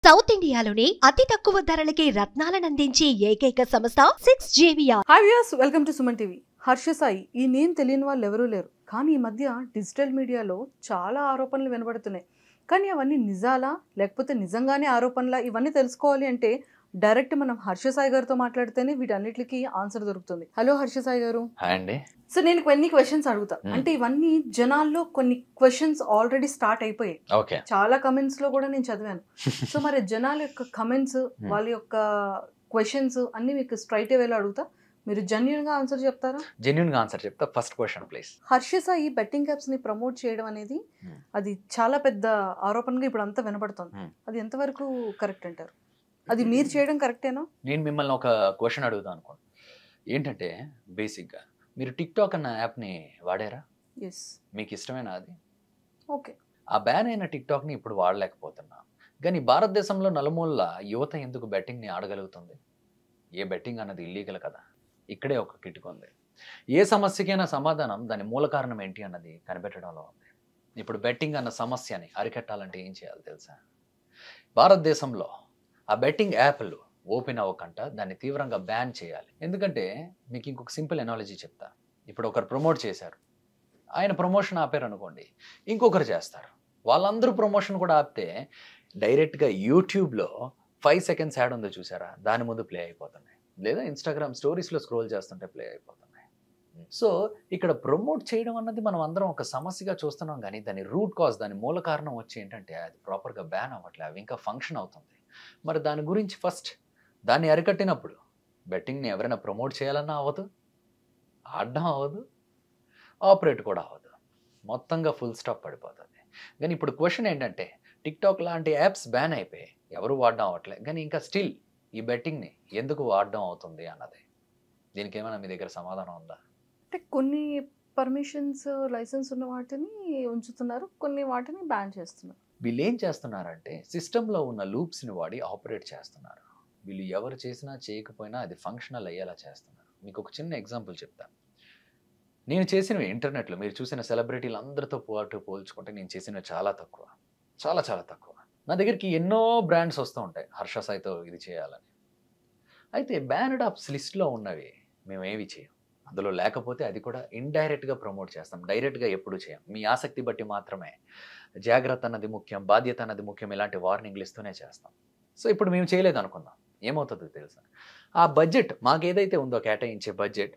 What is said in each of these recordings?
South ఇండియాలోనే అతి తక్కువ ధరలకి రత్నాలనందించే ఏకైక సంస్థ 6JVR. Hi viewers, welcome to Suman TV. Harsha Sai ఈ నేమ్ తెలియని వాళ్ళు ఎవరూ లేరు. కానీ ఈ మధ్య డిజిటల్ మీడియాలో చాలా ఆరోపణలు వినబడుతున్నాయి. కానీ అవన్నీ నిజాలా లేకపోతే నిజంగానే ఆరోపణలా, ఇవన్నీ తెలుసుకోవాలి అంటే డైరెక్ట్ మనం హర్ష సాయి గారితో మాట్లాడితేనే వీటన్నిటికీ ఆన్సర్ దొరుకుతుంది. హలో హర్ష సాయి గారు. హాయ్ అండి. సో నేను కొన్ని క్వశ్చన్స్ అడుగుతా. అంటే ఇవన్నీ జనాల్లో కొన్ని క్వశ్చన్స్ ఆల్రెడీ స్టార్ట్ అయిపోయాయి. ఓకే. చాలా కమెంట్స్ లో కూడా నేను చదివాను. సో మరి జనాల యొక్క కమెంట్స్, వాళ్ళ యొక్క క్వశ్చన్స్ అన్ని మీకు స్ట్రైట్ వేలో అడుగుతా. మీరు జెన్యూన్ గా ఆన్సర్ చెప్తారా? జెన్యూన్ గా ఆన్సర్ చెప్తా. First question please. Harsha Sai betting apps ని ప్రమోట్ చేయడం అనేది అది చాలా పెద్ద ఆరోపణగా ఇప్పుడు అంతా వినపడుతుంది. అది ఎంతవరకు కరెక్ట్ అంటారు? అది మీరు చేయడం కరెక్టేనా? నేను మిమ్మల్ని ఒక క్వశ్చన్ అడుగుతాను అనుకోండి. ఏంటంటే బేసిక్గా మీరు టిక్ టాక్ అన్న యాప్ని వాడారా? ఎస్. మీకు ఇష్టమేనా అది? ఓకే. ఆ బ్యాన్ అయిన టిక్ టాక్ని ఇప్పుడు వాడలేకపోతున్నా. కానీ భారతదేశంలో నలుమూలల యువత ఎందుకు బెట్టింగ్ని ఆడగలుగుతుంది? ఏ బెట్టింగ్ అన్నది ఇల్లీగల్ కదా. ఇక్కడే ఒక కిటుకు ఉంది. ఏ సమస్యకైనా సమాధానం దాని మూల కారణం ఏంటి అన్నది కనిపెట్టడంలో ఉంది. ఇప్పుడు బెట్టింగ్ అన్న సమస్యని అరికట్టాలంటే ఏం చేయాలి తెలుసా? భారతదేశంలో ఆ బెట్టింగ్ యాప్లు ఓపెన్ అవ్వకుండా దాన్ని తీవ్రంగా బ్యాన్ చేయాలి. ఎందుకంటే మీకు ఇంకొక సింపుల్ ఎనాలజీ చెప్తా. ఇప్పుడు ఒకరు ప్రమోట్ చేశారు, ఆయన ప్రమోషన్ ఆపారు అనుకోండి, ఇంకొకరు చేస్తారు. వాళ్ళందరూ ప్రమోషన్ కూడా ఆపితే డైరెక్ట్గా యూట్యూబ్లో 5 seconds యాడ్ ఉందో చూసారా, దాని ముందు ప్లే అయిపోతున్నాయి. లేదా ఇన్స్టాగ్రామ్ స్టోరీస్లో స్క్రోల్ చేస్తుంటే ప్లే అయిపోతున్నాయి. సో ఇక్కడ ప్రమోట్ చేయడం అన్నది మనం అందరం ఒక సమస్యగా చూస్తున్నాం. కానీ దాని రూట్ కాజ్, దాని మూల కారణం వచ్చి ఏంటంటే అది ప్రాపర్గా బ్యాన్ అవ్వట్లేదు, అవి ఇంకా ఫంక్షన్ అవుతుంది. మరి దాని గురించి ఫస్ట్ దాన్ని అరికట్టినప్పుడు బెట్టింగ్ని ఎవరైనా ప్రమోట్ చేయాలన్నా అవ్వదు, ఆడడం అవ్వదు, ఆపరేట్ కూడా అవ్వదు. మొత్తంగా ఫుల్ స్టాప్ పడిపోతుంది. కానీ ఇప్పుడు క్వశ్చన్ ఏంటంటే టిక్ టాక్ లాంటి యాప్స్ బ్యాన్ అయిపోయి ఎవరు వాడడం అవ్వట్లేదు, కానీ ఇంకా స్టిల్ ఈ బెట్టింగ్ని ఎందుకు వాడడం అవుతుంది అన్నది. దీనికి ఏమైనా మీ దగ్గర సమాధానం ఉందా? అంటే కొన్ని పర్మిషన్స్, లైసెన్స్ ఉన్న వాటిని ఉంచుతున్నారు, కొన్ని వాటిని బ్యాన్ చేస్తున్నారు. వీళ్ళు ఏం చేస్తున్నారంటే సిస్టంలో ఉన్న లూప్స్ని వాడి ఆపరేట్ చేస్తున్నారు. వీళ్ళు ఎవరు చేసినా చేయకపోయినా అది ఫంక్షనల్ అయ్యేలా చేస్తున్నారు. మీకు ఒక చిన్న ఎగ్జాంపుల్ చెప్తాను. నేను చేసినవి ఇంటర్నెట్లో మీరు చూసిన సెలబ్రిటీలు అందరితో పోల్చుకుంటే నేను చేసినవి చాలా తక్కువ, చాలా చాలా తక్కువ. నా దగ్గరికి ఎన్నో బ్రాండ్స్ వస్తూ ఉంటాయి హర్ష సాయితో ఇది చేయాలని. అయితే బ్యానడ్ ఆప్స్ లిస్ట్లో ఉన్నవి మేము ఏవి చేయం. అందులో లేకపోతే అది కూడా ఇండైరెక్ట్గా ప్రమోట్ చేస్తాం, డైరెక్ట్గా ఎప్పుడు చేయం. మీ ఆసక్తి బట్టి మాత్రమే. జాగ్రత్త అన్నది ముఖ్యం, బాధ్యత అన్నది ముఖ్యం, ఇలాంటి వార్నింగ్లు ఇస్తూనే చేస్తాం. సో ఇప్పుడు మేము చేయలేదు అనుకుందాం, ఏమవుతుందో తెలుసా? ఆ బడ్జెట్ మాకు ఏదైతే ఉందో కేటాయించే బడ్జెట్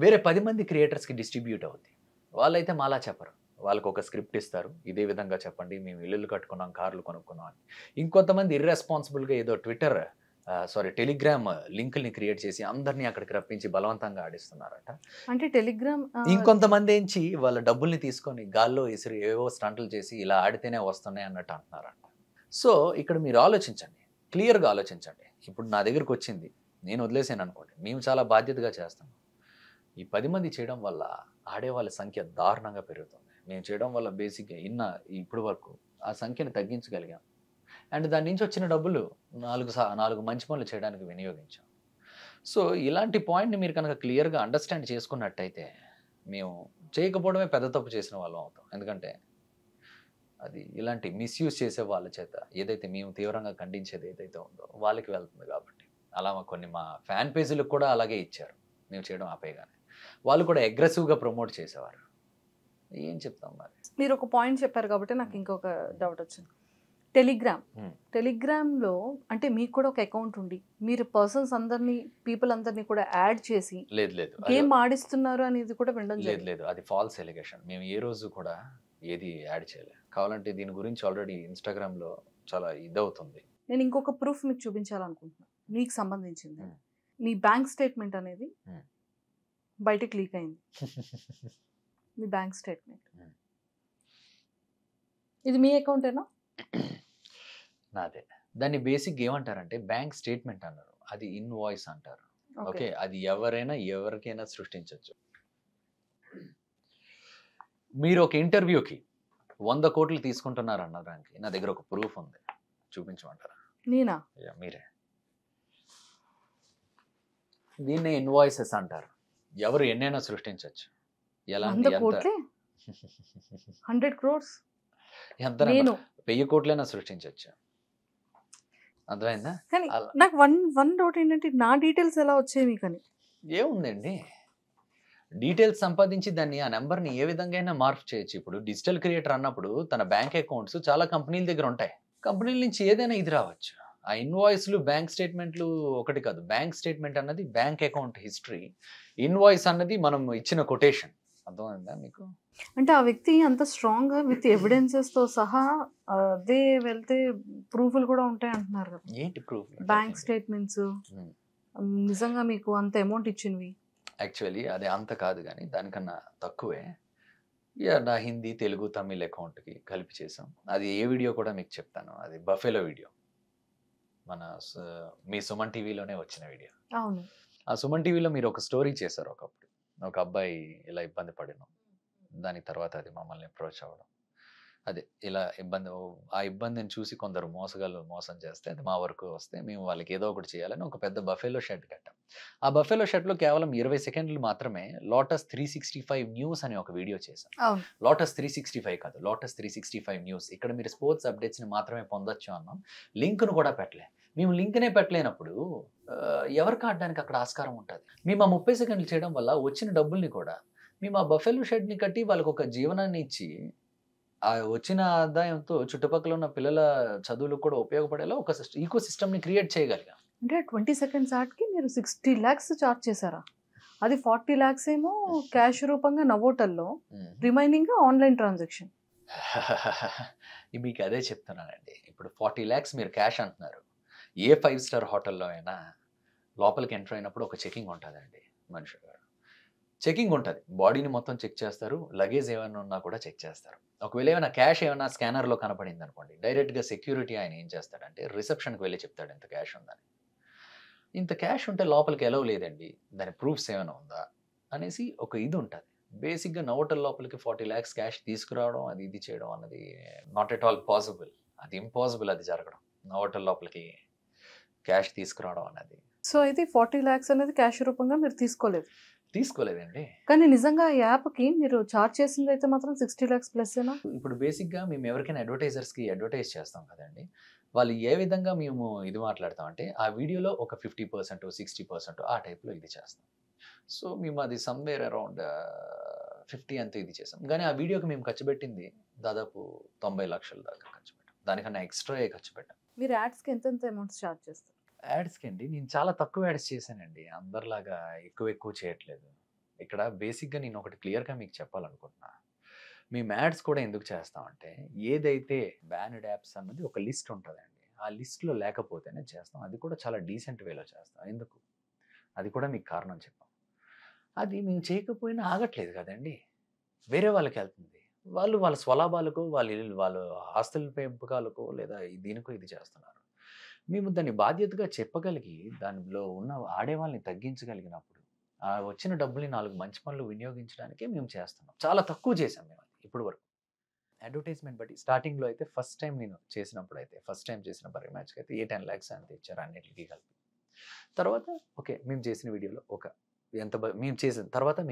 వేరే 10 మంది క్రియేటర్స్కి డిస్ట్రిబ్యూట్ అవుద్ది. వాళ్ళైతే మాలా చెప్పరు. వాళ్ళకు ఒక స్క్రిప్ట్ ఇస్తారు, ఇదే విధంగా చెప్పండి, మేము ఇల్లులు కట్టుకున్నాం, కార్లు కొనుక్కున్నాం అని. ఇంకొంతమంది ఇర్రెస్పాన్సిబుల్గా ఏదో టెలిగ్రామ్ లింకుల్ని క్రియేట్ చేసి అందరినీ అక్కడికి రప్పించి బలవంతంగా ఆడిస్తున్నారట. అంటే టెలిగ్రామ్ ఇంకొంతమంది ఏంచి వాళ్ళ డబ్బుల్ని తీసుకొని గాల్లో ఇసిరి ఏవో స్టంట్లు చేసి ఇలా ఆడితేనే వస్తున్నాయి అన్నట్టు అంటున్నారంట. సో ఇక్కడ మీరు ఆలోచించండి, క్లియర్గా ఆలోచించండి. ఇప్పుడు నా దగ్గరికి వచ్చింది, నేను వదిలేసాను అనుకోండి, మేము చాలా బాధ్యతగా చేస్తాం. ఈ 10 మంది చేయడం వల్ల ఆడేవాళ్ళ సంఖ్య దారుణంగా పెరుగుతుంది. మేము చేయడం వల్ల బేసిక్గా ఇప్పుడు వరకు ఆ సంఖ్యను తగ్గించగలిగాం. అండ్ దాని నుంచి వచ్చిన డబ్బులు 4 మంచి పనులు చేయడానికి వినియోగించాం. సో ఇలాంటి పాయింట్ని మీరు కనుక క్లియర్గా అండర్స్టాండ్ చేసుకున్నట్టయితే మేము చేయకపోవడమే పెద్ద తప్పు చేసిన వాళ్ళం అవుతాం. ఎందుకంటే అది ఇలాంటి మిస్యూజ్ చేసే వాళ్ళ చేత ఏదైతే మేము తీవ్రంగా ఖండించేది ఏదైతే ఉందో వాళ్ళకి వెళ్తుంది. కాబట్టి అలా మా ఫ్యాన్ పేజీలకు కూడా అలాగే ఇచ్చారు. మేము చేయడం ఆపేయగానే వాళ్ళు కూడా అగ్రెసివ్గా ప్రమోట్ చేసేవారు. ఏం చెప్తాం మరి? మీరు ఒక పాయింట్ చెప్పారు కాబట్టి నాకు ఇంకొక డౌట్ వచ్చింది. టెలిగ్రామ్లో అంటే మీకు కూడా ఒక అకౌంట్ ఉండి మీరు పర్సన్స్ అందరినీ, పీపుల్ అందరినీ కూడా యాడ్ చేసి లేదు గేమ్ ఆడిస్తున్నారు అనేది కూడా వినడం లేదు. అది ఫాల్స్ ఎలిగేషన్. మేము ఏ రోజు కూడా ఏది యాడ్ చేయలేదు. కావాలంటే దీని గురించి ఆల్రెడీ ఇన్స్టాగ్రామ్లో చాలా ఇదవుతుంది. నేను ఇంకొక ప్రూఫ్ మీకు చూపించాలనుకుంటున్నాను, మీకు సంబంధించింది. మీ బ్యాంక్ స్టేట్మెంట్ అనేది బయటకు లీక్ అయింది. మీ బ్యాంక్ స్టేట్మెంట్ ఇది మీ అకౌంటేనా? నాదే. దాన్ని బేసిక్ ఏమంటారంటే బ్యాంక్ స్టేట్మెంట్ అన్నారు, అది ఇన్వాయిస్ అంటారు. ఓకే, అది ఎవరికైనా సృష్టించవచ్చు. మీరు ఒక ఇంటర్వ్యూకి 100 కోట్లు తీసుకుంటున్నారు అన్నదానికి నా దగ్గర ఒక ప్రూఫ్ ఉంది, చూపించమంటారా? నేనా? మీరే. దీన్నే ఇన్వాయిసెస్ అంటారు. ఎవరు ఎన్నైనా సృష్టించవచ్చు. 100 కోట్లే? 100 crores? ఎంత? 1000 కోట్లైనా సృష్టించవచ్చు. అర్థమైందా? కానీ అలా నాకు వన్ డౌట్ ఏంటంటే నా డీటెయిల్స్ ఎలా వచ్చాయి మీకు అని. ఏముందండి, డీటెయిల్స్ సంపాదించి దాన్ని ఆ నెంబర్ని ఏ విధంగా అయినా మార్పు చేయొచ్చు. ఇప్పుడు డిజిటల్ క్రియేటర్ అన్నప్పుడు తన బ్యాంక్ అకౌంట్స్ చాలా కంపెనీల దగ్గర ఉంటాయి. కంపెనీల నుంచి ఏదైనా ఇది రావచ్చు. ఆ ఇన్వాయిస్లు బ్యాంక్ స్టేట్మెంట్లు ఒకటి కాదు. బ్యాంక్ స్టేట్మెంట్ అన్నది బ్యాంక్ అకౌంట్ హిస్టరీ, ఇన్వాయిస్ అన్నది మనం ఇచ్చిన కొటేషన్. అర్థమైందా మీకు? అంటే ఆ వ్యక్తి అంత స్ట్రాంగ్ గా విత్ ఎవిడెన్సెస్ తో సహా అదే వెళ్తే ప్రూఫ్లు కూడా ఉంటాయి అంటున్నారు కదా. ఏంటి ప్రూఫ్? బ్యాంక్ స్టేట్మెంట్స్ నిజంగా మీకు అంత అమౌంట్ ఇచ్చినవి. యాక్చువల్లీ అది అంత కాదు, కానీ దానికన్నా తక్కువే. నా హిందీ, తెలుగు, తమిళ్ అకౌంట్కి కలిపి చేసాం. అది ఏ వీడియో కూడా మీకు చెప్తాను. అది బఫెలో వీడియో, మన మీ సుమన్ టీవీలోనే వచ్చిన వీడియో. అవును. ఆ సుమన్ టీవీలో మీరు ఒక స్టోరీ చేశారు ఒకప్పుడు. ఒక అబ్బాయి ఇలా ఇబ్బంది పడిన దాని తర్వాత అది మమ్మల్ని అప్రోచ్ అవ్వడం, అదే ఇలా ఆ ఇబ్బందిని చూసి కొందరు మోసగాళ్ళు మోసం చేస్తే అది మా వరకు వస్తే మేము వాళ్ళకి ఏదో ఒకటి చేయాలని ఒక పెద్ద బఫెలో షెడ్ కట్టాం. ఆ బఫెలో షెడ్లో కేవలం 20 సెకండ్లు మాత్రమే లోటస్ 365 న్యూస్ అనే ఒక వీడియో చేశాం. అవును. లోటస్ 365 కాదు, లోటస్ 365 న్యూస్. ఇక్కడ మీరు స్పోర్ట్స్ అప్డేట్స్ని మాత్రమే పొందొచ్చు అన్నాం. లింక్ను కూడా పెట్టలే. మేము లింక్నే పెట్టలేనప్పుడు ఎవరికి ఆడడానికి అక్కడ ఆస్కారం ఉంటుంది? మేము ఆ 30 సెకండ్లు చేయడం వల్ల వచ్చిన డబ్బుల్ని కూడా మేము ఆ బఫెలో షెడ్ని కట్టి వాళ్ళకి ఒక జీవనాన్ని ఇచ్చి ఆ వచ్చిన ఆదాయంతో చుట్టుపక్కల ఉన్న పిల్లల చదువులకు కూడా ఉపయోగపడేలా ఒక ఈకో సిస్టమ్ని క్రియేట్ చేయగలిగాం. అంటే 20 సెకండ్స్ ఆటకి మీరు 60 lakhs చార్జ్ చేశారా? అది 40 lakhs ఏమో క్యాష్ రూపంగా నవోటల్లో, రిమైనింగ్ ఆన్లైన్ ట్రాన్సాక్షన్. మీకు అదే చెప్తున్నానండి. ఇప్పుడు 40 lakhs మీరు క్యాష్ అంటున్నారు. ఏ 5 స్టార్ హోటల్లో అయినా లోపలికి ఎంటర్ అయినప్పుడు ఒక చెకింగ్ ఉంటుందండి. మనిషి గారు చెకింగ్ ఉంటుంది. బాడీని మొత్తం చెక్ చేస్తారు, లగేజ్ ఏమైనా ఉన్నా కూడా చెక్ చేస్తారు. ఒకవేళ ఏమైనా క్యాష్ ఏమైనా స్కానర్లో కనపడింది అనుకోండి, డైరెక్ట్గా సెక్యూరిటీ ఆయన ఏం చేస్తాడంటే రిసెప్షన్కి వెళ్ళి చెప్తాడు ఇంత క్యాష్ ఉందని. ఇంత క్యాష్ ఉంటే లోపలికి ఎలవ్ లేదండి, దాని ప్రూఫ్స్ ఏమైనా ఉందా అనేసి ఒక ఇది ఉంటుంది. బేసిక్గా నవోటల్ లోపలికి 40 lakhs క్యాష్ తీసుకురావడం, అది ఇది చేయడం అన్నది నాట్ ఎట్ ఆల్ పాసిబుల్. అది ఇంపాసిబుల్ అది జరగడం, నవోటల్ లోపలికి క్యాష్ తీసుకురావడం అన్నది. సో అయితే 40 lakhs అనేది క్యాష్ రూపంగా మీరు తీసుకోలేదండి. కానీ నిజంగా ఈ యాప్కి మీరు చార్జ్ చేసింది అయితే మాత్రం 60 lakhs ప్లస్ ఏనా? ఇప్పుడు బేసిక్గా మేము ఎవరికైనా అడ్వర్టైజర్స్కి అడ్వర్టైజ్ చేస్తాం కదండి, వాళ్ళు ఏ విధంగా మేము ఇది మాట్లాడతాం అంటే ఆ వీడియోలో ఒక 50%, 60% ఆ టైప్లో ఇది చేస్తాం. సో మేము అది సమ్వేర్ అరౌండ్ 50 అంతా ఇది చేసాం. కానీ ఆ వీడియోకి మేము ఖర్చు పెట్టింది దాదాపు 90 లక్షల దాకా ఖర్చు పెట్టాం. దానికన్నా ఎక్స్ట్రా ఖర్చు పెట్టాం. మీరు యాడ్స్కి ఎంత అమౌంట్స్ చార్జ్ చేస్తారు? యాడ్స్కి అండి నేను చాలా తక్కువ యాడ్స్ చేశానండి. అందరిలాగా ఎక్కువ చేయట్లేదు. ఇక్కడ బేసిక్గా నేను ఒకటి క్లియర్గా మీకు చెప్పాలనుకుంటున్నా. మేము యాడ్స్ కూడా ఎందుకు చేస్తామంటే, ఏదైతే బ్యాన్డ్ యాప్స్ అన్నది ఒక లిస్ట్ ఉంటుందండి, ఆ లిస్ట్లో లేకపోతేనే చేస్తాం. అది కూడా చాలా డీసెంట్ వేలో చేస్తాం. ఎందుకు? అది కూడా మీకు కారణం చెప్పాం. అది మేము చేయకపోయినా ఆగట్లేదు కదండి, వేరే వాళ్ళకి వెళ్తుంది. వాళ్ళు వాళ్ళ స్వలాభాలకు, వాళ్ళ ఆస్తుల పెంపకాలకు లేదా దీనికో ఇది చేస్తున్నారు. మేము దాన్ని బాధ్యతగా చెప్పగలిగి దానిలో ఉన్న ఆడేవాళ్ళని తగ్గించగలిగినప్పుడు ఆ వచ్చిన డబ్బుల్ని 4 మంచి పనులు వినియోగించడానికే మేము చేస్తున్నాం. చాలా తక్కువ చేసాం మేము ఇప్పుడు వరకు. అడ్వర్టైజ్మెంట్ బట్టి స్టార్టింగ్లో అయితే ఫస్ట్ టైం చేసిన బర్రీ మ్యాచ్కి అయితే 10 lakhs అంత ఇచ్చారు అన్నిటికీ కలిపి. తర్వాత ఓకే మేము చేసిన వీడియోలో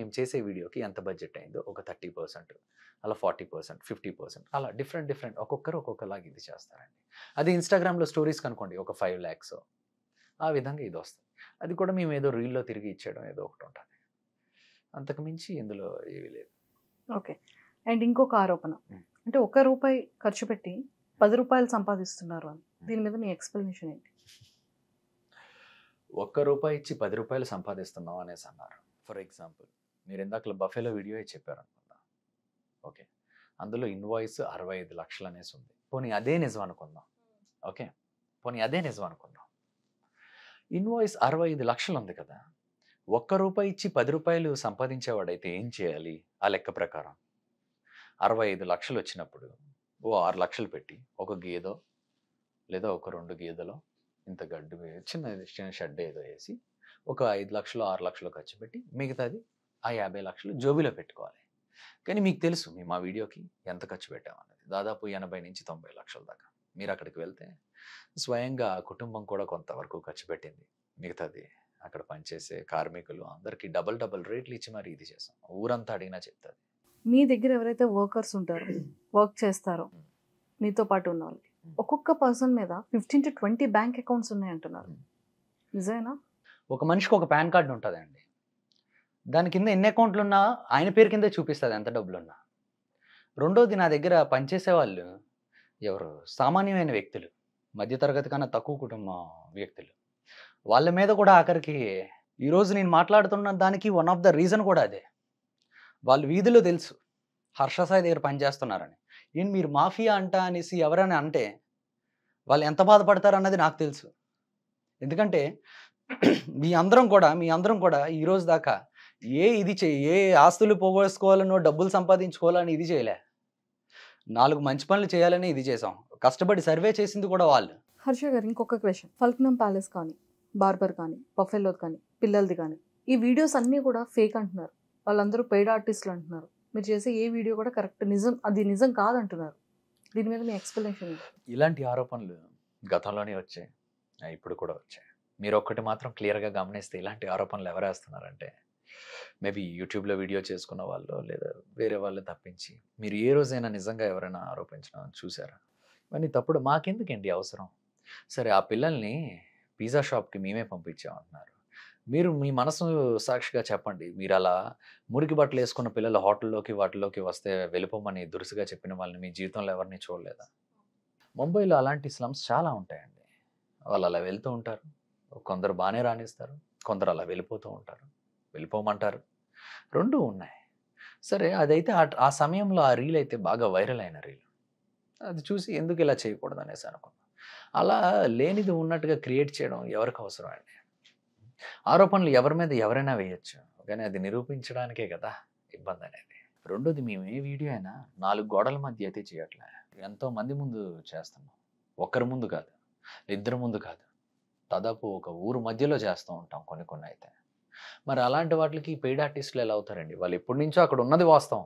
మేము చేసే వీడియోకి ఎంత బడ్జెట్ అయిందో ఒక 30%, అలా 40%, 50%, అలా డిఫరెంట్ ఒక్కొక్కరు ఒక్కొక్కలాగా ఇది చేస్తారండి. అది ఇన్స్టాగ్రామ్లో స్టోరీస్ కనుకోండి ఒక 5 lakhs, ఆ విధంగా ఇది వస్తుంది. అది కూడా మేము ఏదో రీల్లో తిరిగి ఇచ్చేయడం ఏదో ఒకటి ఉంటుంది, అంతకు మించి ఇందులో ఏమీ లేదు. ఓకే. అండ్ ఇంకొక ఆరోపణ అంటే ₹1 ఖర్చు పెట్టి ₹10 సంపాదిస్తున్నారు అని, దీని మీద మీ ఎక్స్ప్లెనేషన్ ఏంటి? ₹1 ఇచ్చి ₹10 సంపాదిస్తున్నాం అనేసి అన్నారు. ఫర్ ఎగ్జాంపుల్ మీరు ఇందాక బఫెలో వీడియో చెప్పారు అనుకుందాం. ఓకే, అందులో ఇన్వాయిస్ 65 లక్షలు అనేసి ఉంది. పోనీ అదే నిజం అనుకుందాం. ఓకే, పోనీ అదే నిజం అనుకుందాం. ఇన్వాయిస్ 65 లక్షలు ఉంది కదా, ₹1 ఇచ్చి ₹10 సంపాదించేవాడైతే ఏం చేయాలి? ఆ లెక్క ప్రకారం 65 లక్షలు వచ్చినప్పుడు 6 లక్షలు పెట్టి ఒక గేదో లేదా ఒక 2 గేదెలో ఇంత గడ్డి చిన్న షెడ్ ఏదో వేసి ఒక 5 లక్షలు 6 లక్షలు ఖర్చు పెట్టి మిగతాది ఆ 50 లక్షలు జోబీలో పెట్టుకోవాలి. కానీ మీకు తెలుసు మేము ఆ వీడియోకి ఎంత ఖర్చు పెట్టామన్నది, దాదాపు 80 నుంచి 90 లక్షల దాకా. మీరు అక్కడికి వెళ్తే స్వయంగా కుటుంబం కూడా కొంతవరకు ఖర్చు పెట్టింది, మిగతాది అక్కడ పనిచేసే కార్మికులు అందరికీ డబల్ రేట్లు ఇచ్చి మరి ఇది చేసాం. ఊరంతా అడిగినా చెప్తుంది. మీ దగ్గర ఎవరైతే వర్కర్స్ ఉంటారో, వర్క్ చేస్తారో మీతో పాటు ఉన్న వాళ్ళకి ఒక్కొక్క పర్సన్ మీద 15 to 20 బ్యాంక్ అకౌంట్స్ ఉన్నాయంటున్నారు. నిజమేనా? ఒక మనిషికి ఒక పాన్ కార్డు ఉంటుందండి. దాని కింద ఎన్ని అకౌంట్లు ఉన్నా ఆయన పేరు కిందే చూపిస్తుంది ఎంత డబ్బులున్నా. రెండోది, నా దగ్గర పనిచేసే వాళ్ళు ఎవరు సామాన్యమైన వ్యక్తులు, మధ్యతరగతి కన్నా తక్కువ కుటుంబం వ్యక్తులు, వాళ్ళ మీద కూడా ఆఖరికి ఈరోజు నేను మాట్లాడుతున్న దానికి వన్ ఆఫ్ ద రీజన్ కూడా అదే. వాళ్ళు వీధిలో తెలుసు హర్ష సాయి దగ్గర పనిచేస్తున్నారని. ఏంటి మీరు మాఫియా అంట అనేసి ఎవరైనా అంటే వాళ్ళు ఎంత బాధపడతారు అన్నది నాకు తెలుసు. ఎందుకంటే మీ అందరం కూడా ఈ రోజు దాకా ఏ ఆస్తులు పోగొట్టుకోవాలనో డబ్బులు సంపాదించుకోవాలని ఇది చేయలే. 4 మంచి పనులు చేయాలని ఇది చేసాం. కష్టపడి సర్వే చేసింది కూడా వాళ్ళు. హర్ష గారు, ఇంకొక క్వశ్చన్. ఫల్క్నమ్ ప్యాలెస్ కానీ, బార్బర్ కానీ, బఫెలో కానీ, పిల్లలది కానీ, ఈ వీడియోస్ అన్నీ కూడా ఫేక్ అంటున్నారు. వాళ్ళందరూ పెయిడ్ ఆర్టిస్టులు అంటున్నారు. మీరు చేసే ఏ వీడియో కూడా కరెక్ట్ అది నిజం కాదంటున్నారు. దీని మీద మీ ఎక్స్ప్లెనేషన్? ఇలాంటి ఆరోపణలు గతంలోనే వచ్చాయి, ఇప్పుడు కూడా వచ్చాయి. మీరు ఒక్కటి మాత్రం క్లియర్గా గమనిస్తే ఇలాంటి ఆరోపణలు ఎవరు వేస్తున్నారంటే మేబీ యూట్యూబ్లో వీడియో చేసుకున్న వాళ్ళు లేదా వేరే వాళ్ళు తప్పించి మీరు ఏ రోజైనా నిజంగా ఎవరైనా ఆరోపించడం చూసారా? ఇవన్నీ తప్పుడు. మాకెందుకండి అవసరం? సరే, ఆ పిల్లల్ని పిజ్జా షాప్కి మేమే పంపించామంటున్నారు. మీరు మీ మనసు సాక్షిగా చెప్పండి, మీరు అలా మురికి బట్టలు వేసుకున్న పిల్లలు హోటల్లోకి వాటిలోకి వస్తే వెళ్ళిపోమని దురుసుగా చెప్పిన వాళ్ళని మీ జీవితంలో ఎవరిని చూడలేదా? ముంబైలో అలాంటి స్లమ్స్ చాలా ఉంటాయండి. వాళ్ళు అలా వెళ్తూ ఉంటారు. కొందరు బాగానే రాణిస్తారు, కొందరు అలా వెళ్ళిపోతూ ఉంటారు, వెళ్ళిపోమంటారు. రెండూ ఉన్నాయి. సరే, అదైతే ఆ సమయంలో ఆ రీల్ అయితే బాగా వైరల్ అయిన రీల్. అది చూసి ఎందుకు ఇలా చేయకూడదు అనేసి అనుకున్నాను. అలా లేనిది ఉన్నట్టుగా క్రియేట్ చేయడం ఎవరికి అవసరం అండి? ఆరోపణలు ఎవరి మీద ఎవరైనా వేయచ్చు, కానీ అది నిరూపించడానికే కదా ఇబ్బంది అనేది. రెండోది, మేము ఏ వీడియో అయినా 4 గోడల మధ్య అయితే చేయట్లే. ఎంతో మంది ముందు చేస్తున్నాం. ఒక్కరి ముందు కాదు, 2 ముందు కాదు, దాదాపు ఒక ఊరు మధ్యలో చేస్తూ ఉంటాం కొన్ని అయితే. మరి అలాంటి వాటికి పెయిడ్ ఆర్టిస్టులు ఎలా అవుతారండి? వాళ్ళు ఎప్పటి నుంచో అక్కడ ఉన్నది వాస్తవం,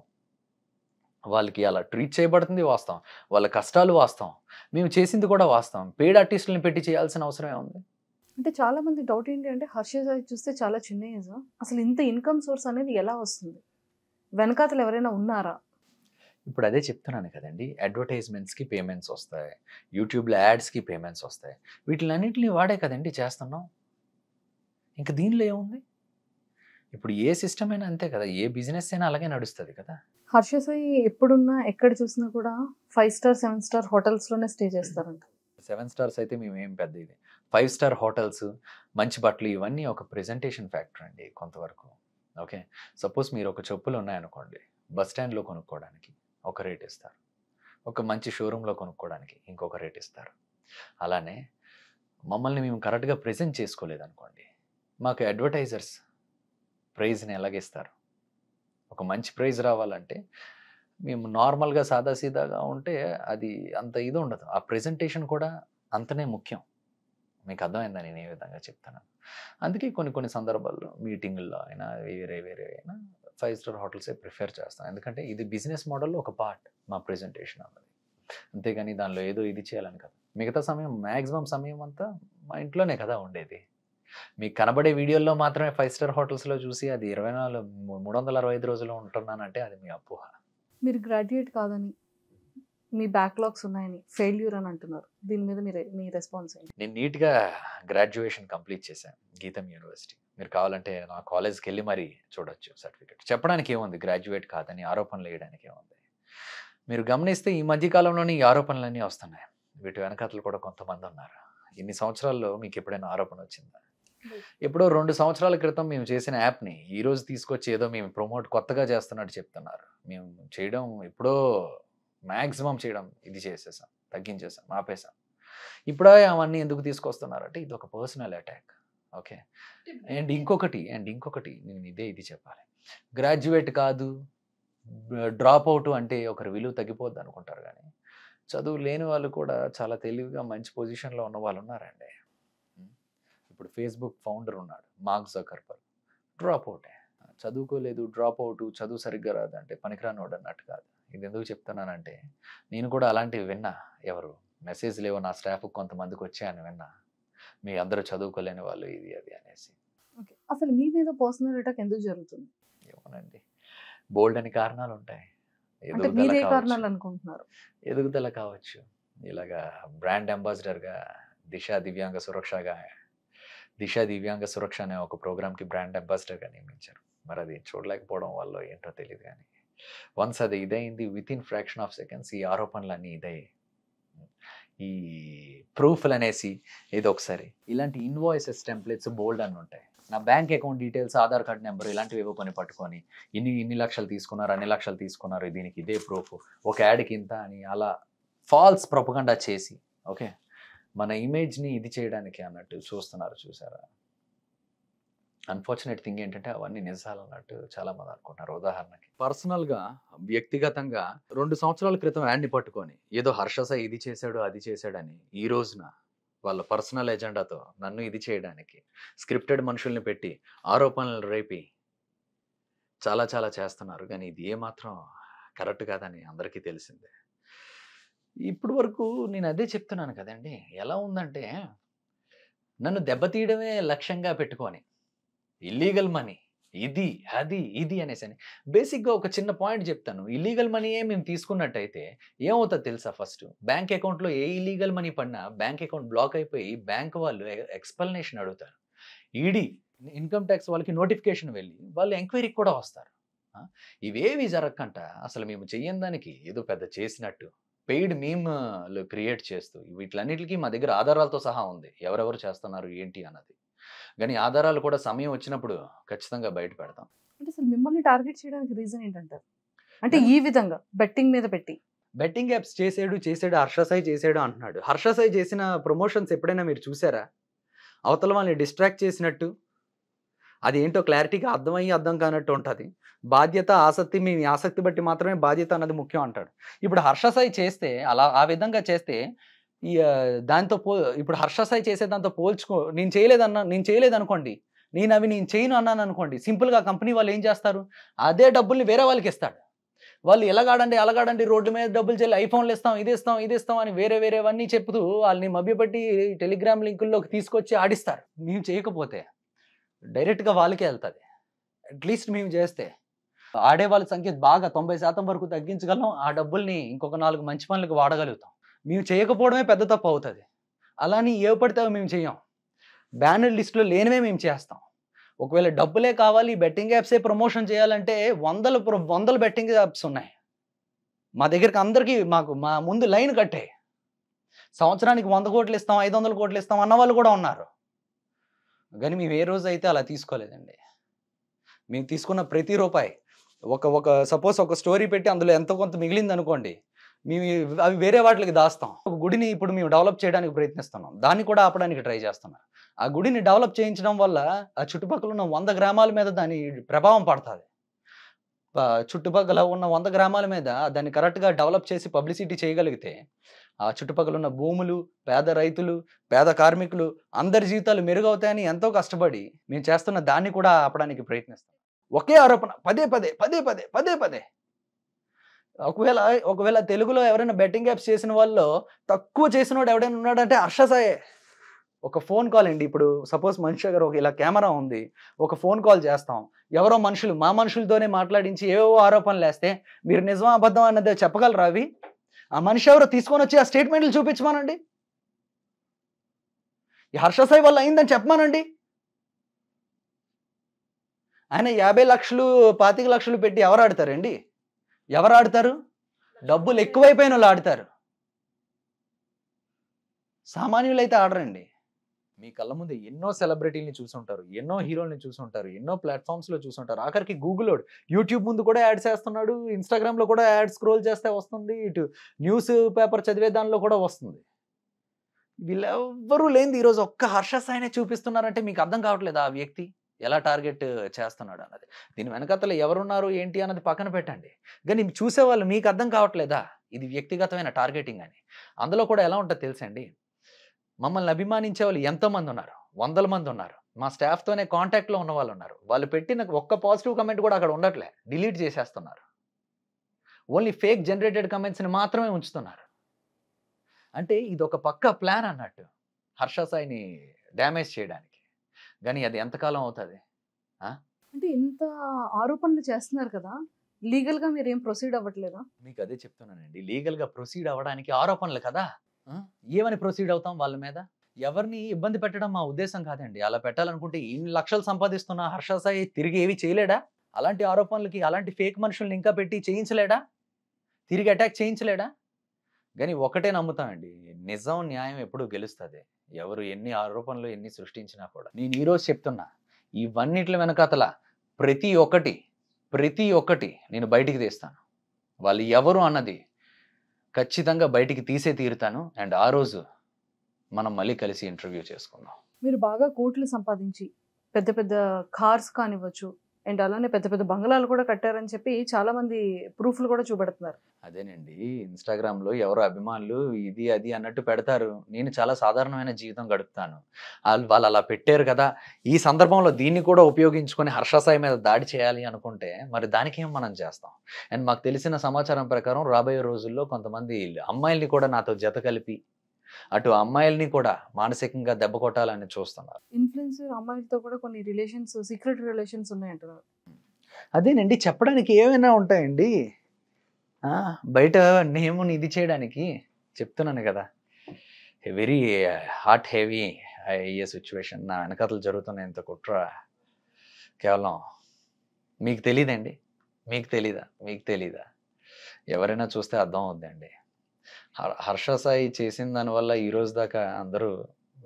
వాళ్ళకి అలా ట్రీట్ చేయబడుతుంది వాస్తవం, వాళ్ళ కష్టాలు వాస్తవం, మేము చేసింది కూడా వాస్తవం. పెయిడ్ ఆర్టిస్టులను పెట్టి చేయాల్సిన అవసరమే ఉంది? అంటే చాలా మంది డౌట్ ఏంటి అంటే, హర్ష సాయి చూస్తే చాలా చిన్న ఏజ్, అసలు ఇంత ఇన్కమ్ సోర్స్ అనేది ఎలా వస్తుంది? వెనకాతలు ఎవరైనా ఉన్నారా? ఇప్పుడు అదే చెప్తున్నాను కదండి, అడ్వర్టైజ్మెంట్స్కి పేమెంట్స్ వస్తాయి, యూట్యూబ్లో యాడ్స్కి పేమెంట్స్ వస్తాయి. వీటిలన్నింటినీ వాడే కదండి చేస్తున్నాం. ఇంకా దీనిలో ఏముంది? ఇప్పుడు ఏ సిస్టమ్ అయినా అంతే కదా, ఏ బిజినెస్ అయినా అలాగే నడుస్తుంది కదా. హర్ష సాయి ఎప్పుడున్నా ఎక్కడ చూసినా కూడా 5 స్టార్ 7 స్టార్ హోటల్స్లోనే స్టే చేస్తారంట. 7 స్టార్స్ అయితే మేమేం పెద్ద ఇది. 5 స్టార్ హోటల్స్, మంచి బట్టలు, ఇవన్నీ ఒక ప్రెజెంటేషన్ ఫ్యాక్టర్ అండి కొంతవరకు. ఓకే, సపోజ్ మీరు ఒక చెప్పులు ఉన్నాయనుకోండి, బస్ స్టాండ్లో కొనుక్కోవడానికి ఒక రేట్ ఇస్తారు, ఒక మంచి షోరూంలో కొనుక్కోవడానికి ఇంకొక రేట్ ఇస్తారు. అలానే మమ్మల్ని మేము కరెక్ట్గా ప్రెజెంట్ చేసుకోలేదనుకోండి, మాకు అడ్వర్టైజర్స్ ప్రైజ్ని ఎలాగిస్తారు? ఒక మంచి ప్రైజ్ రావాలంటే మేము నార్మల్గా సాదాసీదాగా ఉంటే అది అంత ఇది ఉండదు. ఆ ప్రెజెంటేషన్ కూడా అంతనే ముఖ్యం. మీకు అర్థమైందా నేను ఏ విధంగా చెప్తాను? అందుకే కొన్ని సందర్భాల్లో మీటింగుల్లో అయినా వేరే అయినా 5 స్టార్ హోటల్సే ప్రిఫర్ చేస్తాం. ఎందుకంటే ఇది బిజినెస్ మోడల్లో ఒక పార్ట్ మా ప్రెజెంటేషన్ అన్నది. అంతేగాని దానిలో ఏదో ఇది చేయాలని కాదు. మిగతా సమయం, మ్యాక్సిమం సమయం అంతా మా ఇంట్లోనే కదా ఉండేది. మీకు కనబడే వీడియోల్లో మాత్రమే 5 స్టార్ హోటల్స్లో చూసి అది 365 రోజులు ఉంటున్నానంటే అది మీ అపోహ. మీరు గ్రాడ్యుయేట్ కాదని, మీ బ్యాక్లాగ్స్ ఉన్నాయని, ఫెయిల్యూర్ అని అంటున్నారు. దీని మీద మీ రెస్పాన్స్ ఏంటి? నేను నీట్గా గ్రాడ్యుయేషన్ కంప్లీట్ చేశాను గీతం యూనివర్సిటీ. మీరు కావాలంటే నా కాలేజ్కి వెళ్ళి మరీ చూడొచ్చు సర్టిఫికెట్. చెప్పడానికి ఏముంది, గ్రాడ్యుయేట్ కాదని ఆరోపణలు వేయడానికి ఏముంది? మీరు గమనిస్తే ఈ మధ్యకాలంలోనే ఈ ఆరోపణలన్నీ వస్తున్నాయి. వీటి వెనకాతలు కూడా కొంతమంది ఉన్నారు. ఇన్ని సంవత్సరాల్లో మీకు ఎప్పుడైనా ఆరోపణ వచ్చిందా? ఎప్పుడో 2 సంవత్సరాల క్రితం మేము చేసిన యాప్ని ఈరోజు తీసుకొచ్చి ఏదో మేము కొత్తగా చేస్తున్నట్టు చెప్తున్నారు. మేము చేయడం ఎప్పుడో మ్యాక్సిమం చేయడం ఇది చేసేసాం, తగ్గించేసాం, ఆపేసాం. ఇప్పుడే అవన్నీ ఎందుకు తీసుకొస్తున్నారంటే ఇది ఒక పర్సనల్ అటాక్. ఓకే, అండ్ ఇంకొకటి నేను ఇది చెప్పాలి. గ్రాడ్యుయేట్ కాదు, డ్రాప్ అవుట్ అంటే ఒకరి విలువ తగ్గిపోద్ది అనుకుంటారు, కానీ చదువు లేని వాళ్ళు కూడా చాలా తెలివిగా మంచి పొజిషన్లో ఉన్న వాళ్ళు ఉన్నారండి. ఇప్పుడు ఫేస్బుక్ ఫౌండర్ ఉన్నాడు, మార్క్ జకర్బర్గ్, డ్రాప్ అవుటే. చదువుకోలేదు, డ్రాప్ అవుట్, చదువు సరిగ్గా రాదంటే పనికిరానోడు అన్నట్టు కాదు. ఇది ఎందుకు చెప్తున్నానంటే నేను కూడా అలాంటివి విన్నా. ఎవరు మెసేజ్ లేవో నా స్టాఫ్ కొంతమందికి వచ్చాయని విన్నా, మీ అందరూ చదువుకోలేని వాళ్ళు ఇది అది అనేసి. ఓకే, అసలు మీ మీద పర్సనల్ అటాక్ ఎందుకు జరుగుతుంది? ఏమోనండి, బోల్డ్ అని కారణాలు ఉంటాయి. అంటే మీరు ఏ కారణాలు అనుకుంటున్నారు? ఎదుగుదల కావచ్చు, ఇలాగా బ్రాండ్ అంబాసిడర్గా దిశ దివ్యాంగ సురక్ష అనే ఒక ప్రోగ్రామ్కి బ్రాండ్ అంబాసిడర్గా నియమించారు. మరి అది చూడలేకపోవడం వల్ల ఏంటో తెలియదు, కానీ వన్స్ అది ఇదైంది, within fraction of seconds ఈ ఆరోపణలన్నీ ఇదయ్యాయి. ఈ ప్రూఫ్లు అనేసి ఏదో ఒకసారి ఇలాంటి ఇన్వాయిసెస్ టెంప్లెట్స్ బోల్డ్ అని ఉంటాయి. నా bank account details, Aadhaar card number ఇలాంటివి ఏవో కొని పట్టుకొని ఇన్ని లక్షలు తీసుకున్నారు, అన్ని లక్షలు తీసుకున్నారు, దీనికి ఇదే ప్రూఫ్, ఒక యాడ్కి ఇంత అని అలా ఫాల్స్ ప్రొపగండా చేసి ఓకే మన ఇమేజ్ని ఇది చేయడానికి అన్నట్టు చూస్తున్నారు. చూసారా? అన్ఫార్చునేట్ థింగ్ ఏంటంటే అవన్నీ నిజాలు అన్నట్టు చాలామంది అనుకుంటున్నారు. ఉదాహరణకి పర్సనల్గా వ్యక్తిగతంగా 2 సంవత్సరాల క్రితం యాడ్ని పట్టుకొని ఏదో హర్ష సాయి ఇది చేశాడు అది చేశాడని ఈ రోజున వాళ్ళ పర్సనల్ ఎజెండాతో నన్ను ఇది చేయడానికి స్క్రిప్టెడ్ మనుషుల్ని పెట్టి ఆరోపణలు రేపి చాలా చాలా చేస్తున్నారు. కానీ ఇది ఏమాత్రం కరెక్ట్ కాదని అందరికీ తెలిసిందే. ఇప్పుడు వరకు నేను అదే చెప్తున్నాను కదండి. ఎలా ఉందంటే నన్ను దెబ్బతీయడమే లక్ష్యంగా పెట్టుకొని ఇల్లీగల్ మనీ ఇది అది ఇది అనేసి అని బేసిక్గా ఒక చిన్న పాయింట్ చెప్తాను. ఇల్లీగల్ మనీయే మేము తీసుకున్నట్టయితే ఏమవుతుంది తెలుసా? ఫస్ట్ బ్యాంక్ అకౌంట్లో ఏ ఇల్లీగల్ మనీ పడినా బ్యాంక్ అకౌంట్ బ్లాక్ అయిపోయి బ్యాంక్ వాళ్ళు ఎక్స్ప్లెనేషన్ అడుగుతారు. ఈడీ ఇన్కమ్ ట్యాక్స్ వాళ్ళకి నోటిఫికేషన్ వెళ్ళి వాళ్ళు ఎంక్వైరీకి కూడా వస్తారు. ఇవేవి జరగకంట అసలు మేము చెయ్యని దానికి ఏదో పెద్ద చేసినట్టు పెయిడ్ మీమ్లు క్రియేట్ చేస్తూ వీటిలన్నిటికీ మా దగ్గర ఆధారాలతో సహా ఉంది ఎవరెవరు చేస్తున్నారు ఏంటి అన్నది. కానీ ఆధారాలు కూడా సమయం వచ్చినప్పుడు ఖచ్చితంగా బయట పెడతాం. అంటే అసలు మిమ్మల్ని టార్గెట్ చేయడానికి రీజన్ ఏంటంటారు? అంటే ఈ విధంగా బెట్టింగ్ మీద పెట్టి బెట్టింగ్ యాప్స్ చేసాడు హర్ష సాయి చేసాడు అంటున్నాడు. హర్ష సాయి చేసిన ప్రమోషన్స్ ఎప్పుడైనా మీరు చూసారా? అవతల వాళ్ళని డిస్ట్రాక్ట్ చేసినట్టు అది ఏంటో క్లారిటీగా అర్థం కానట్టు ఉంటుంది. బాధ్యత ఆసక్తి మీ ఆసక్తి బట్టి మాత్రమే బాధ్యత అన్నది ముఖ్యం అంటాడు. ఇప్పుడు హర్ష సాయి చేస్తే అలా ఆ విధంగా చేస్తే ఈ దాంతో ఇప్పుడు హర్ష సాయి చేసే దాంతో పోల్చుకో నేను చేయలేదనుకోండి, నేను చేయను అన్నాను అనుకోండి, సింపుల్గా కంపెనీ వాళ్ళు ఏం చేస్తారు? అదే డబ్బుల్ని వేరే వాళ్ళకి ఇస్తాడు. వాళ్ళు ఎలాగాడండి రోడ్డు మీద డబ్బులు చెల్లి ఐఫోన్లు ఇస్తాం ఇది ఇస్తాం అని వేరేవన్నీ చెప్తూ వాళ్ళని మభ్యపెట్టి టెలిగ్రామ్ లింకుల్లోకి తీసుకొచ్చి ఆడిస్తారు. మేము చేయకపోతే డైరెక్ట్గా వాళ్ళకే వెళ్తుంది. అట్లీస్ట్ మేము చేస్తే ఆడే వాళ్ళ సంఖ్య బాగా 90% వరకు తగ్గించగలం. ఆ డబ్బుల్ని ఇంకొక 4 మంచి పనులకు వాడగలుగుతాం. మేము చేయకపోవడమే పెద్ద తప్పు అవుతుంది. అలాని ఏ పడితే మేము చేయం. బ్యానర్ లిస్టులో లేనివే మేము చేస్తాం. ఒకవేళ డబ్బులే కావాలి బెట్టింగ్ యాప్సే ప్రమోషన్ చేయాలంటే వందల బెట్టింగ్ యాప్స్ ఉన్నాయి మా దగ్గరికి. అందరికీ మా ముందు లైన్ కట్టే సంవత్సరానికి 100 కోట్లు ఇస్తాం 500 కోట్లు ఇస్తాం అన్న వాళ్ళు కూడా ఉన్నారు. కానీ మేము ఏ రోజు అయితే అలా తీసుకోలేదండి. మేము తీసుకున్న ప్రతి రూపాయి ఒక సపోజ్ ఒక స్టోరీ పెట్టి అందులో ఎంతో కొంత మిగిలింది అనుకోండి, మేము అవి వేరే వాటికి దాస్తాం. ఒక గుడిని ఇప్పుడు మేము డెవలప్ చేయడానికి ప్రయత్నిస్తున్నాం, దాన్ని కూడా ఆపడానికి ట్రై చేస్తున్నాం. ఆ గుడిని డెవలప్ చేయించడం వల్ల ఆ చుట్టుపక్కల ఉన్న 100 గ్రామాల మీద దాని ప్రభావం పడుతుంది. చుట్టుపక్కల ఉన్న 100 గ్రామాల మీద దాన్ని కరెక్ట్గా డెవలప్ చేసి పబ్లిసిటీ చేయగలిగితే ఆ చుట్టుపక్కల ఉన్న భూములు, పేద రైతులు, పేద కార్మికులు అందరి జీవితాలు మెరుగవుతాయని ఎంతో కష్టపడి మేము చేస్తున్న దాన్ని కూడా ఆపడానికి ప్రయత్నిస్తాం. ఒకే ఆరోపణ పదే. ఒకవేళ తెలుగులో ఎవరైనా బెట్టింగ్ యాప్స్ చేసిన వాళ్ళు తక్కువ చేసిన వాడు ఎవడైనా ఉన్నాడంటే హర్ష సాయే. ఒక ఫోన్ కాల్ అండి. ఇప్పుడు సపోజ్ మనిషి గారు ఇలా కెమెరా ఉంది, ఒక ఫోన్ కాల్ చేస్తాం, ఎవరో మా మనుషులతోనే మాట్లాడించి ఏవో ఆరోపణలు వేస్తే మీరు నిజమా అబద్ధం అన్నది చెప్పగలరా? అవి ఆ మనిషి ఎవరో తీసుకొని వచ్చి ఆ స్టేట్మెంట్లు చూపించమానండి. ఈ హర్ష సాయి వల్ల అయిందని చెప్పమానండి. ఆయన 50 లక్షలు 25 లక్షలు పెట్టి ఎవరు ఆడతారండి? ఎవరు ఆడతారు? డబ్బులు ఎక్కువైపోయిన వాళ్ళు ఆడతారు. సామాన్యులు అయితే ఆడరండి. మీ కళ్ళ ముందు ఎన్నో సెలబ్రిటీని చూసుంటారు, ఎన్నో హీరోల్ని చూసుంటారు, ఎన్నో ప్లాట్ఫామ్స్లో చూసుంటారు. ఆఖరికి గూగుల్లో యూట్యూబ్ ముందు కూడా యాడ్స్ వేస్తున్నాడు, ఇన్స్టాగ్రామ్లో కూడా యాడ్ స్క్రోల్ చేస్తే వస్తుంది, ఇటు న్యూస్ పేపర్ చదివే దానిలో కూడా వస్తుంది. వీళ్ళెవ్వరూ లేనిది ఈరోజు ఒక్క హర్ష సాయినే చూపిస్తున్నారంటే మీకు అర్థం కావట్లేదు ఆ వ్యక్తి ఎలా టార్గెట్ చేస్తున్నాడు అన్నది. దీని వెనకతలు ఎవరున్నారు ఏంటి అన్నది పక్కన పెట్టండి, కానీ చూసేవాళ్ళు మీకు అర్థం కావట్లేదా ఇది వ్యక్తిగతమైన టార్గెటింగ్ అని? అందులో కూడా ఎలా ఉంటుంది తెలుసండి, మమ్మల్ని అభిమానించే వాళ్ళు ఎంతోమంది ఉన్నారు, 100 మంది ఉన్నారు. మా స్టాఫ్తోనే కాంటాక్ట్లో ఉన్న వాళ్ళు ఉన్నారు. వాళ్ళు పెట్టిన ఒక్క పాజిటివ్ కమెంట్ కూడా అక్కడ ఉండట్లే, డిలీట్ చేసేస్తున్నారు. ఓన్లీ ఫేక్ జనరేటెడ్ కమెంట్స్ని మాత్రమే ఉంచుతున్నారు. అంటే ఇది ఒక పక్క ప్లాన్ అన్నట్టు హర్ష సాయిని డ్యామేజ్ చేయడానికి. కానీ అది ఎంతకాలం అవుతుంది? అంటే ఇంత ఆరోపణలు చేస్తున్నారు కదా, లీగల్గా మీరు ఏం ప్రొసీడ్ అవ్వట్లేదా? మీకు అదే చెప్తున్నానండి, లీగల్గా ప్రొసీడ్ అవ్వడానికి ఆరోపణలు కదా. ఏమని ప్రొసీడ్ అవుతాం వాళ్ళ మీద? ఎవరిని ఇబ్బంది పెట్టడం మా ఉద్దేశం కాదండి. అలా పెట్టాలనుకుంటే ఇన్ని లక్షలు సంపాదిస్తున్న హర్ష సాయి తిరిగి ఏవి చేయలేడా? అలాంటి ఆరోపణలకి అలాంటి ఫేక్ మనుషుల్ని ఇంకా పెట్టి చేయించలేడా? తిరిగి అటాక్ చేయించలేడా? కానీ ఒకటే నమ్ముతామండి, నిజం న్యాయం ఎప్పుడూ గెలుస్తుంది. ఎవరు ఎన్ని ఆరోపణలు ఎన్ని సృష్టించినా కూడా. నేను ఈరోజు చెప్తున్నా, ఇవన్నిటి వెనకాతల ప్రతి ఒక్కటి నేను బయటికి తీస్తాను. వాళ్ళు ఎవరు అన్నది ఖచ్చితంగా బయటికి తీసే తీరుతాను. అండ్ ఆ రోజు మనం మళ్ళీ కలిసి ఇంటర్వ్యూ చేసుకుందాం. మీరు బాగా కోట్లు సంపాదించి పెద్ద పెద్ద కార్స్ కానివ్వచ్చు, అండ్ అలానే పెద్ద పెద్ద బంగళాలు కూడా కట్టారని చెప్పి చాలా మంది ప్రూఫ్లు కూడా చూపెడుతున్నారు. అదేనండి, ఇన్స్టాగ్రామ్లో ఎవరో అభిమానులు ఇది అది అన్నట్టు పెడతారు. నేను చాలా సాధారణమైన జీవితం గడుపుతాను. వాళ్ళు అలా పెట్టారు కదా, ఈ సందర్భంలో దీన్ని కూడా ఉపయోగించుకొని హర్ష సాయి మీద దాడి చేయాలి అనుకుంటే మరి దానికేం మనం చేస్తాం? అండ్ మాకు తెలిసిన సమాచారం ప్రకారం రాబోయే రోజుల్లో కొంతమంది అమ్మాయిల్ని కూడా నాతో జత కలిపి అటు అమ్మాయిల్ని కూడా మానసికంగా దెబ్బ కొట్టాలని చూస్తున్నారు. ఇన్ఫ్లుయెన్సర్ అమ్మాయిలతో కూడా కొన్ని రిలేషన్స్, సీక్రెట్ రిలేషన్స్ ఉన్నాయంటున్నారు. అదేనండి, చెప్పడానికి ఏమైనా ఉంటాయండి. బయట నేముని ఇది చేయడానికి చెప్తున్నాను కదా. వెరీ హాట్ హెవీ అయ్యే సిచ్యువేషన్ నా వెనకాతలు జరుగుతున్న ఇంత కుట్ర కేవలం మీకు తెలీదండి. మీకు తెలీదా? ఎవరైనా చూస్తే అర్థం అవుద్దండి. హర్ష సాయి చేసిన దానివల్ల ఈ రోజు దాకా అందరూ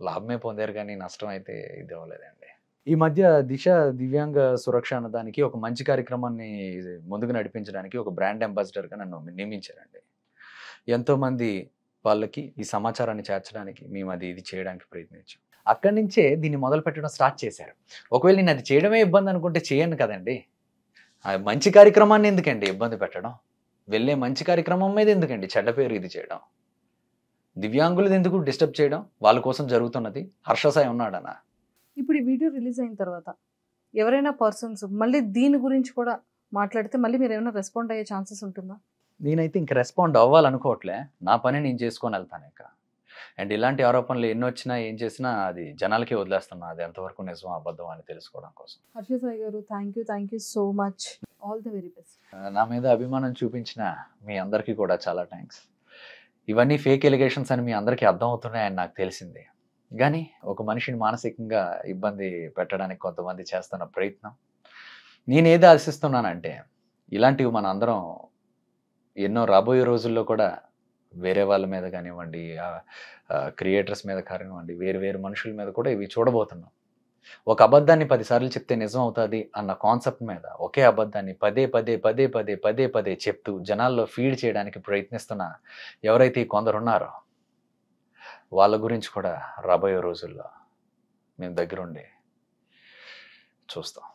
లాభమే పొందారు, కానీ నష్టం అయితే ఇది అవ్వలేదండి. ఈ మధ్య దివ్యాంగ సురక్ష అన్నదానికి ఒక మంచి కార్యక్రమాన్ని ముందుకు నడిపించడానికి ఒక బ్రాండ్ అంబాసిడర్గా నన్ను నియమించారండి. ఎంతోమంది వాళ్ళకి ఈ సమాచారాన్ని చేర్చడానికి మేము ఇది చేయడానికి ప్రయత్నించాం. అక్కడి నుంచే దీన్ని మొదలు పెట్టడం స్టార్ట్ చేశారు. ఒకవేళ నేను అది చేయడమే ఇబ్బంది అనుకుంటే చేయను కదండి. మంచి కార్యక్రమాన్ని ఎందుకండి ఇబ్బంది పెట్టడం? వెళ్ళే మంచి కార్యక్రమం మీద ఎందుకండి చెడ్డ పేరు ఇది చేయడం? దివ్యాంగులది ఎందుకు డిస్టర్బ్ చేయడం? వాళ్ళ కోసం జరుగుతున్నది. హర్ష సాయి ఉన్నాడనా? ఇప్పుడు ఈ వీడియో రిలీజ్ అయిన తర్వాత ఎవరైనా పర్సన్స్ మళ్ళీ దీని గురించి కూడా మాట్లాడితే మళ్ళీ మీరు ఏమైనా రెస్పాండ్ అయ్యే ఛాన్సెస్ ఉంటుందా? నేనైతే ఇంక రెస్పాండ్ అవ్వాలనుకోవట్లే. నా పని నేను చేసుకొని వెళ్తాను ఇక. అండ్ ఇలాంటి ఆరోపణలు ఎన్ని వచ్చినా ఏం చేసినా అది జనాలకే వదిలేస్తున్నా. అది ఎంతవరకు నిజం అబద్ధం అని తెలుసుకోవడం కోసం. హర్ష సాయి గారు, thank you so much. All the very best. నా మీద అభిమానం చూపించిన మీ అందరికీ కూడా చాలా థ్యాంక్స్. ఇవన్నీ ఫేక్ ఎలిగేషన్స్ అని మీ అందరికీ అర్థం అవుతున్నాయని నాకు తెలిసింది. కానీ ఒక మనిషిని మానసికంగా ఇబ్బంది పెట్టడానికి కొంతమంది చేస్తున్న ప్రయత్నం, నేనేది ఆశిస్తున్నానంటే ఇలాంటివి మన అందరం ఎన్నో రాబోయే రోజుల్లో కూడా వేరే వాళ్ళ మీద కానివ్వండి, క్రియేటర్స్ మీద కానివ్వండి, వేరు మనుషుల మీద కూడా ఇవి చూడబోతున్నాం. ఒక అబద్ధాన్ని 10 సార్లు చెప్తే నిజం అవుతుంది అన్న కాన్సెప్ట్ మీద ఒకే అబద్ధాన్ని పదే చెప్తూ జనాల్లో ఫీడ్ చేయడానికి ప్రయత్నిస్తున్న ఎవరైతే కొందరున్నారో వాళ్ళ గురించి కూడా రాబోయే రోజుల్లో మేము దగ్గరుండి చూస్తాం.